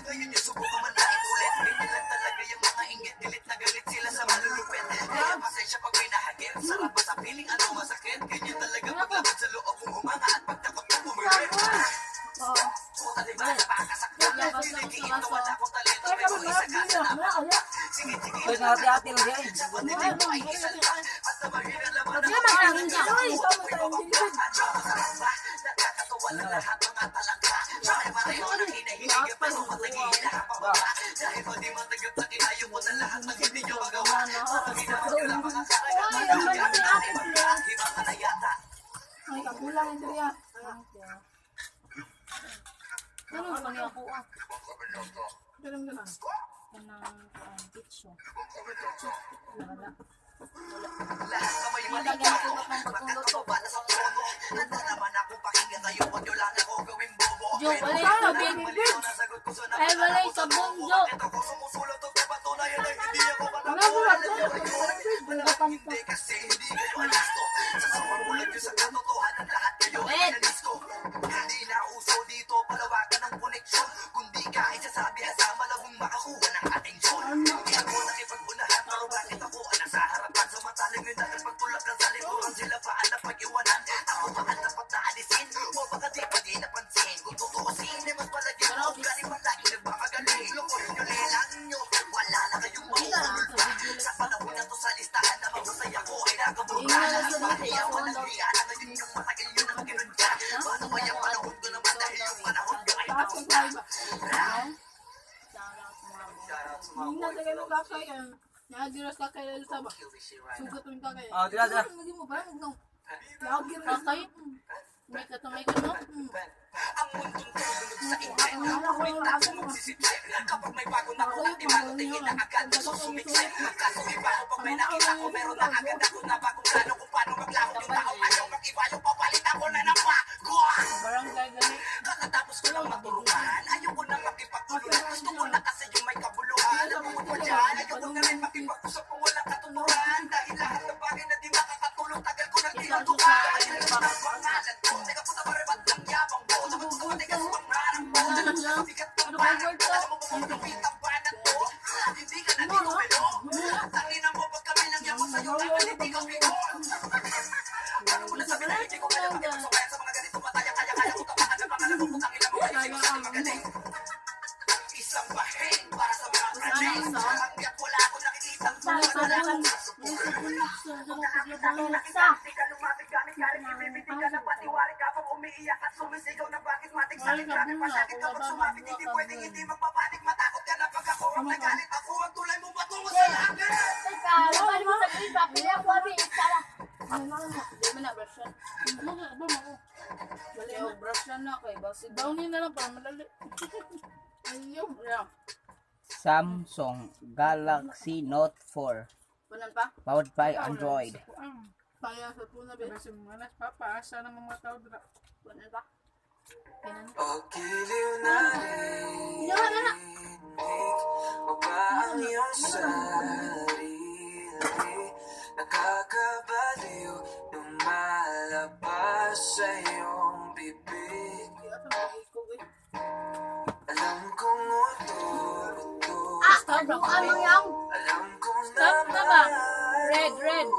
Ngayon yung subukan man na ikulit. Ganyan lang talaga yung mga inggit. Galit na galit sila sa malulupit. Kaya pasensya pag may nahagit. Sarap ba sa piling ano masakit? Ganyan talaga paglabas sa loob kong humanga at pagtakot mo bumibig. Puta diba napakasaktan. Kinikiin ko wala akong talento. Pero isa ka sa napakasaktan. Sige-sige. Uy, hati-hati lang yan. Sa patitig mo ay isa lang. At sa mahirap laman ng nakakatawa lang lahat mga talangka. Pare-pareho ng hinahinigit pero matagin hinahapababa. Dahil pa di matagap na kinayo ko na lahat ng hindi nyo magawa. Parang hinahan nyo lang mga karagat. Ibang ka na yata. Ay, kagulang ito yan. Ano pa niya ako ah? Ganun. Kanang picture. Wala. Lahat na may malikaw. Magkakababa na sa trono. Nanda naman akong pakinggan kayo. Huwag nyo lang ako gawing bobo. Joke, wala yung sabing. Ay, wala yung sabong, joke. Ito ko sumusulot at napatunayan na hindi ako katapunan. Hindi kasi hindi kayo alisto. Sa sumamulat nyo sa katotohanan lahat kayo ay inalis ko. Hindi na uso dito palawakan ng koneksyon. Kundi ka isasabi sa malabong makakuha ng atensyon. Hindi ako nakipag-unahan pero bakit ako ang nasa harapan. Samantalang yun natin pagtulak ng sa likuran sila pa ang napag-iwanan. Ako ba ang dapat na alisin? O baka di pa di napansin? Kung tutuusin ay mas palagyan mo galing malaki nagmamagaling. Lokohin nyo lelang nyo. Wala na kayong mahulul pa. Sa panahon na to sa listahan na mahusay ako ay nakabulga. Kaya walang hiya na ngayon yung matagal yun ang ganun ka. Paano ba yung panahon ko naman dahil yung panahon ko ay napunta? Hindi na tayo kakaya. Nakagiras kakaya sa ba? Sugat mo yung kakaya. Oh, dila. Hindi mo ba? Nakagiras Kakay? May katamay ka no? Ang mundong tulog sa intent. May taso magsisipsip. Kapag may bago na ko at ibago tingin na agad susumiksip. Kaso iba ko pag may nakita ko meron na agad ako na bagong plano kung paano maglaho yung tao. Ayaw mag-iba yung papalit ako na ng bago. Barangay gani. Kakatapos ko lang matulungan. Ayaw ko na makipagtulungan. Gusto ko na kasi yung may kabuluhan. Bukod pa dyan, ayaw ko na rin makipag-usap kung walang katuturan. Dahil lahat ng bagay na di makakatulong, tagal ko nang tinutukan. Dahil lang ang pangalan ko. Teka po na maribat ng yabang mo. Dapat ko matigas ang pangarap mo. Bigat ng banat. Alam mo ba kung kapit ang banat mo? Hindi ka na dito pero. Tangina mo pag kami nang yaman sa'yo. Dapat hindi ka bigol. Paano mo nasabi na hindi ko kaya makipagsabayan sa mga ganito mataya. Kaya ko tapakan ng pangalan mo. Putang ina mo kayo sino sa magaling. Isang bahin para sa mga praning. Hanggat wala ako nakikitang pangalan. Di ka lumapit gamit galing ibibitin ka na patiwari ka pang umiiyak at sumisigaw na bakit matik sa akin grabe pasakit kapag sumapit hindi pwedeng hindi magpapanik matakot ka na pag ako ang nagalit ako ang tulay mo patungo sa langit. Teka, laman mo sa green papel ako abi isara. Di man na brush. Wala yung brush na kay basi. Downin na lang para madali. Ayun. Samsung Galaxy Note 4. Punan pa? Powered by Android. Kaya sa puna ba? Kasi manas papaasa ng mga tao dira. Punan pa? Pinan. O giliw na rinig mo ba ang iyong sarili? Nakakabaliw nung malabas sa iyong bibig. Alam kong uto-uto. Stop na ba? Alam kong Stop na ba? Red.